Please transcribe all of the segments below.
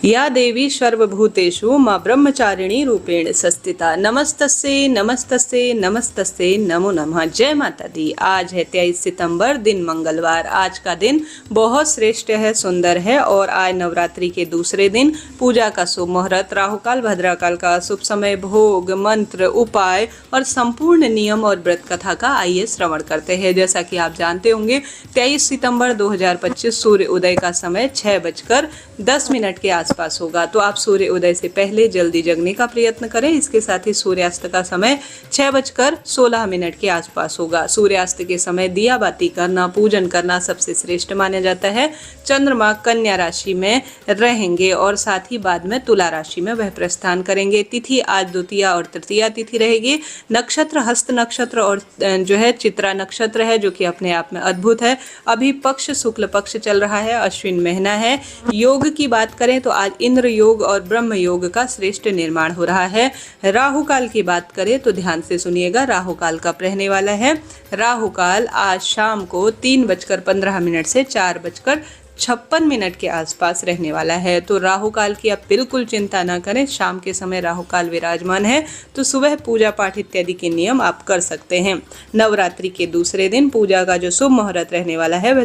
या देवी सर्वभूतेषु माँ ब्रह्मचारिणी रूपेण संस्थिता। नमस्तस्ये नमस्तस्ये नमस्तस्ये नमो नमः। जय माता दी। आज है 23 सितंबर, दिन मंगलवार। आज का दिन बहुत श्रेष्ठ है, सुंदर है और आज नवरात्रि के दूसरे दिन पूजा का शुभ मुहूर्त, राहुकाल भद्राकाल का शुभ समय, भोग, मंत्र, उपाय और संपूर्ण नियम और व्रत कथा का आइए श्रवण करते हैं। जैसा कि आप जानते होंगे 23 सितंबर 2025 सूर्य उदय का समय 6:10 के आसपास होगा। तो आप सूर्य उदय से पहले जल्दी जगने का प्रयत्न करें। इसके साथ ही सूर्यास्त का समय 6:16 के आसपास होगा। सूर्यास्त के समय दिया बाती करना, पूजन करना सबसे श्रेष्ठ माना जाता है। चंद्रमा कन्या राशि में रहेंगे और साथ ही बाद में तुला राशि में वह प्रस्थान करेंगे। तिथि आज द्वितीया और तृतीया तिथि रहेगी। नक्षत्र हस्त नक्षत्र और जो है चित्रा नक्षत्र है, जो कि अपने आप में अद्भुत है। अभी पक्ष शुक्ल पक्ष चल रहा है, अश्विन महीना है। योग की बात करें तो आज इंद्र योग और ब्रह्म योग का श्रेष्ठ निर्माण हो रहा है। राहु काल की बात करें तो ध्यान से सुनिएगा, राहु काल कब रहने वाला है। राहु काल आज शाम को 3:15 से 4:56 के आसपास रहने वाला है। तो राहु काल की आप बिल्कुल चिंता ना करें। शाम के समय राहु काल विराजमान है, तो सुबह पूजा पाठ इत्यादि के नियम आप कर सकते हैं। नवरात्रि के दूसरे दिन पूजा का जो शुभ मुहूर्त रहने वाला है वह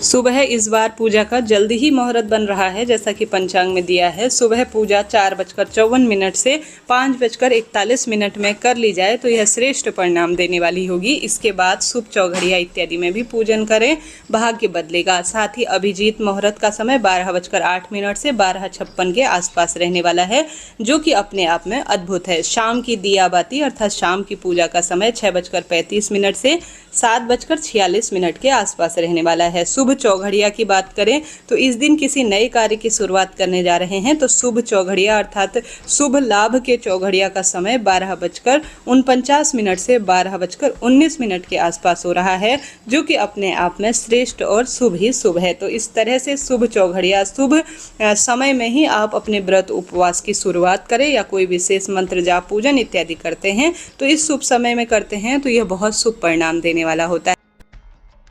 सुबह इस बार पूजा का जल्दी ही मुहूर्त बन रहा है, जैसा कि पंचांग में दिया है। सुबह पूजा 4:54 से 5:41 में कर ली जाए तो यह श्रेष्ठ परिणाम देने वाली होगी। इसके बाद शुभ चौघड़िया इत्यादि में भी पूजन करें, भाग्य बदलेगा। साथ ही अभिजीत मुहूर्त का समय 12:08 से 12:56 के आसपास रहने वाला है, जो कि अपने आप में अद्भुत है। शाम की दिया बाती अर्थात शाम की पूजा का समय 6:35 से 7:46 के आसपास रहने वाला है। शुभ चौघड़िया की बात करें तो इस दिन किसी नए कार्य की शुरुआत करने जा रहे हैं तो शुभ चौघड़िया अर्थात शुभ लाभ के चौघड़िया का समय 12:49 से 12:19 के आसपास हो रहा है, जो कि अपने आप में श्रेष्ठ और शुभ ही शुभ है। तो इस तरह से शुभ चौघड़िया शुभ समय में ही आप अपने व्रत उपवास की शुरुआत करें या कोई विशेष मंत्र जाप पूजन इत्यादि करते हैं तो इस शुभ समय में करते हैं तो यह बहुत शुभ परिणाम देने वाला होता है।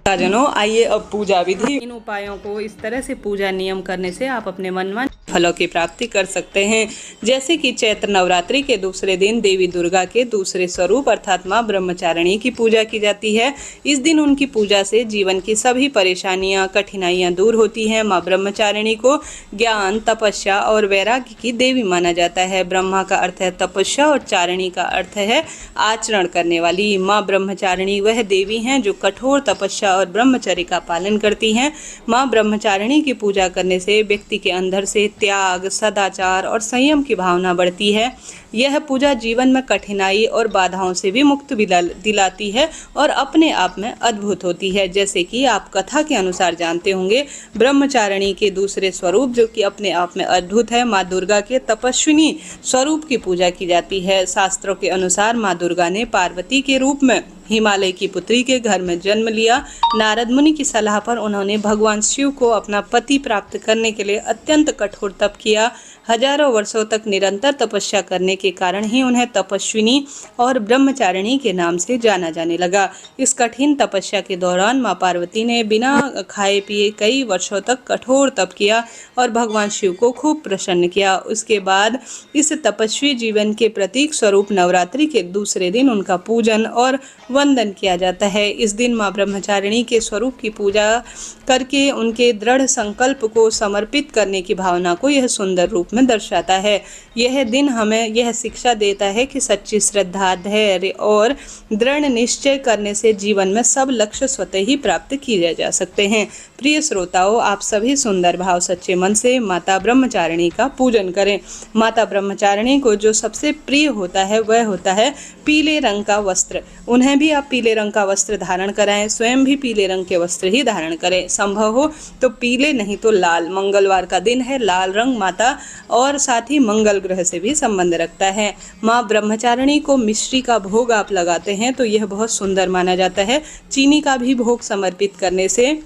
जनों, आइए अब पूजा विधि। इन उपायों को इस तरह से पूजा नियम करने से आप अपने मनमाने फलों की प्राप्ति कर सकते हैं। जैसे कि चैत्र नवरात्रि के दूसरे दिन देवी दुर्गा के दूसरे स्वरूप अर्थात माँ ब्रह्मचारिणी की पूजा की जाती है। इस दिन उनकी पूजा से जीवन की सभी परेशानियां, कठिनाइयां दूर होती हैं। माँ ब्रह्मचारिणी को ज्ञान, तपस्या और वैराग्य की देवी माना जाता है। ब्रह्मा का अर्थ है तपस्या और चारिणी का अर्थ है आचरण करने वाली। माँ ब्रह्मचारिणी वह देवी हैं जो कठोर तपस्या और ब्रह्मचर्य का पालन करती हैं। माँ ब्रह्मचारिणी की पूजा करने से व्यक्ति के अंदर से त्याग, सदाचार और संयम की भावना बढ़ती है। यह पूजा जीवन में कठिनाई और बाधाओं से भी मुक्ति दिलाती है और अपने आप में अद्भुत होती है। जैसे कि आप कथा के अनुसार जानते होंगे, ब्रह्मचारिणी के दूसरे स्वरूप जो कि अपने आप में अद्भुत है, माँ दुर्गा के तपस्विनी स्वरूप की पूजा की जाती है। शास्त्रों के अनुसार माँ दुर्गा ने पार्वती के रूप में हिमालय की पुत्री के घर में जन्म लिया। नारद मुनि की सलाह पर उन्होंने भगवान शिव को अपना पति प्राप्त करने के लिए अत्यंत कठोर तप किया। हजारों वर्षों तक निरंतर तपस्या करने के कारण ही उन्हें तपस्विनी और ब्रह्मचारिणी के नाम से जाना जाने लगा। इस कठिन तपस्या के दौरान माँ पार्वती ने बिना खाए पिए कई वर्षों तक कठोर तप किया और भगवान शिव को खूब प्रसन्न किया। उसके बाद इस तपस्वी जीवन के प्रतीक स्वरूप नवरात्रि के दूसरे दिन उनका पूजन और वंदन किया जाता है। इस दिन माँ ब्रह्मचारिणी के स्वरूप की पूजा करके उनके दृढ़ संकल्प को समर्पित करने की भावना को यह सुंदर रूप में दर्शाता है। यह दिन हमें यह शिक्षा देता है कि सच्ची श्रद्धा, धैर्य और दृढ़ निश्चय करने से जीवन में सब लक्ष्य स्वतः ही प्राप्त किए जा सकते हैं। प्रिय श्रोताओं, आप सभी सुंदर भाव सच्चे मन से माता ब्रह्मचारिणी का पूजन करें। माता ब्रह्मचारिणी को जो सबसे प्रिय होता है वह होता है पीले रंग का वस्त्र। उन्हें भी आप पीले रंग का वस्त्र धारण कराएं, स्वयं भी पीले रंग के वस्त्र ही धारण करें। संभव हो तो पीले नहीं तो लाल। मंगलवार का दिन है, लाल रंग माता और साथ ही मंगल ग्रह से भी संबंध रखता है। माँ ब्रह्मचारिणी को मिश्री का भोग आप लगाते हैं तो यह बहुत सुंदर माना जाता है। चीनी का भी भोग समर्पित करने से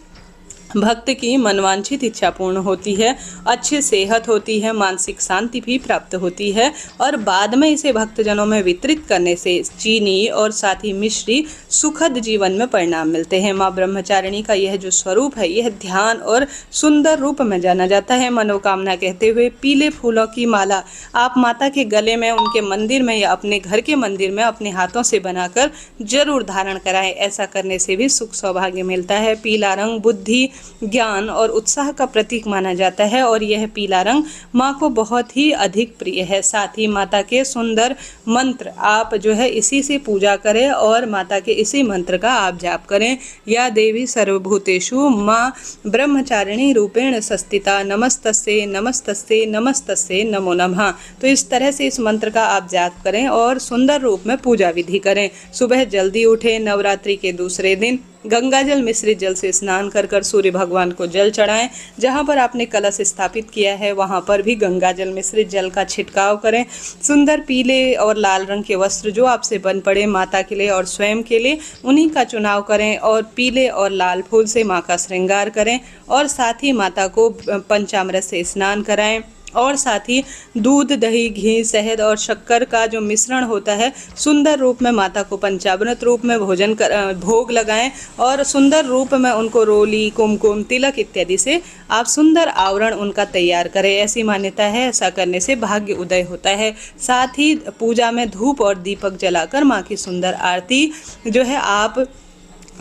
भक्त की मनवांछित इच्छा पूर्ण होती है, अच्छी सेहत होती है, मानसिक शांति भी प्राप्त होती है और बाद में इसे भक्तजनों में वितरित करने से चीनी और साथ ही मिश्री सुखद जीवन में परिणाम मिलते हैं। माँ ब्रह्मचारिणी का यह जो स्वरूप है यह ध्यान और सुंदर रूप में जाना जाता है। मनोकामना कहते हुए पीले फूलों की माला आप माता के गले में, उनके मंदिर में या अपने घर के मंदिर में अपने हाथों से बनाकर जरूर धारण कराएं। ऐसा करने से भी सुख सौभाग्य मिलता है। पीला रंग बुद्धि, ज्ञान और उत्साह का प्रतीक माना जाता है और यह पीला रंग माँ को बहुत ही अधिक प्रिय है। साथ ही माता के सुंदर मंत्र आप जो है इसी से पूजा करें और माता के इसी मंत्र का आप जाप करें। या देवी सर्वभूतेषु माँ ब्रह्मचारिणी रूपेण संस्थिता नमस्तस्यै नमस्तस्यै नमस्तस्यै नमो नमः। तो इस तरह से इस मंत्र का आप जाप करें और सुंदर रूप में पूजा विधि करें। सुबह जल्दी उठें, नवरात्रि के दूसरे दिन गंगाजल मिश्रित जल से स्नान कर सूर्य भगवान को जल चढ़ाएं। जहां पर आपने कलश स्थापित किया है वहां पर भी गंगाजल मिश्रित जल का छिड़काव करें। सुंदर पीले और लाल रंग के वस्त्र जो आपसे बन पड़े माता के लिए और स्वयं के लिए उन्हीं का चुनाव करें और पीले और लाल फूल से माँ का श्रृंगार करें और साथ ही माता को पंचामृत से स्नान कराएं और साथ ही दूध, दही, घी, शहद और शक्कर का जो मिश्रण होता है सुंदर रूप में माता को पंचामृत रूप में भोग लगाएं और सुंदर रूप में उनको रोली, कुमकुम, तिलक इत्यादि से आप सुंदर आवरण उनका तैयार करें। ऐसी मान्यता है, ऐसा करने से भाग्य उदय होता है। साथ ही पूजा में धूप और दीपक जलाकर माँ की सुंदर आरती जो है आप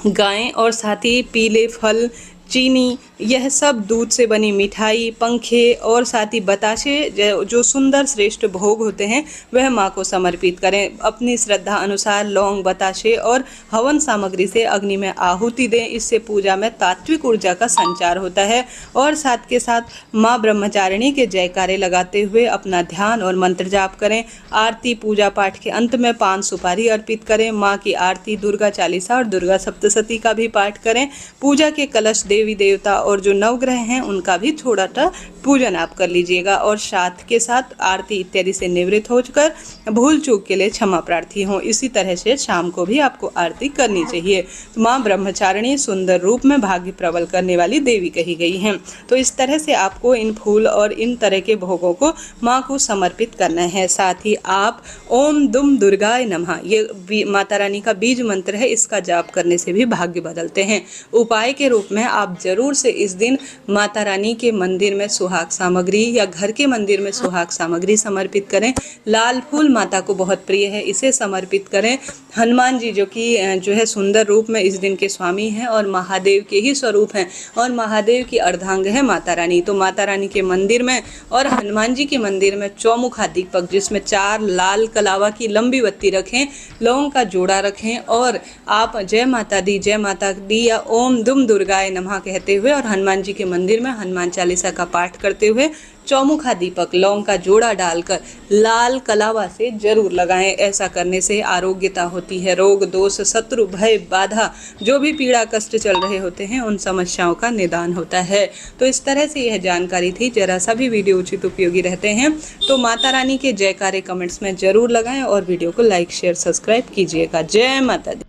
गाएं और साथ ही पीले फल, चीनी, यह सब दूध से बनी मिठाई, पंखे और साथ ही बताशे जो सुंदर श्रेष्ठ भोग होते हैं वह माँ को समर्पित करें। अपनी श्रद्धा अनुसार लौंग, बताशे और हवन सामग्री से अग्नि में आहुति दें। इससे पूजा में तात्विक ऊर्जा का संचार होता है और साथ के साथ माँ ब्रह्मचारिणी के जयकारे लगाते हुए अपना ध्यान और मंत्र जाप करें। आरती पूजा पाठ के अंत में पान सुपारी अर्पित करें। माँ की आरती, दुर्गा चालीसा और दुर्गा सप्तशती का भी पाठ करें। पूजा के कलश, देवी देवता और जो नवग्रह हैं उनका भी थोड़ा सा पूजन आप कर लीजिएगा और साथ के साथ आरती इत्यादि से निवृत्त होकर भूल चूक के लिए क्षमा प्रार्थी हों। इसी तरह से शाम को भी आपको आरती करनी चाहिए। तो माँ ब्रह्मचारिणी सुंदर रूप में भाग्य प्रबल करने वाली देवी कही गई हैं। तो इस तरह से आपको इन फूल और इन तरह के भोगों को माँ को समर्पित करना है। साथ ही आप ओम दुम दुर्गाय नमः ये माता रानी का बीज मंत्र है, इसका जाप करने से भी भाग्य बदलते हैं। उपाय के रूप में आप जरूर से इस दिन माता रानी के मंदिर में सुहाग सामग्री या घर के मंदिर में सुहाग सामग्री समर्पित करें। लाल फूल माता को बहुत प्रिय है, इसे समर्पित करें। हनुमान जी जो है सुंदर रूप में इस दिन के स्वामी हैं और महादेव के ही स्वरूप हैं और महादेव की अर्धांग है माता रानी। तो माता रानी के मंदिर में और हनुमान जी के मंदिर में चौमुखा दीपक जिसमें 4 लाल कलावा की लंबी बत्ती रखें, लौंग का जोड़ा रखें और आप जय माता दी या ओम दुम दुर्गाय नमः कहते हुए और हनुमान जी के मंदिर में हनुमान चालीसा का पाठ करते हुए चौमुखा दीपक, लौंग का जोड़ा डालकर लाल कलावा से जरूर लगाएं। ऐसा करने से आरोग्यता होती है। रोग, दोष, शत्रु, भय, बाधा जो भी पीड़ा कष्ट चल रहे होते हैं उन समस्याओं का निदान होता है। तो इस तरह से यह जानकारी थी। जरा सा भी वीडियो उचित उपयोगी रहते हैं तो माता रानी के जयकारे कमेंट्स में जरूर लगाएं और वीडियो को लाइक, शेयर, सब्सक्राइब कीजिएगा। जय माता दी।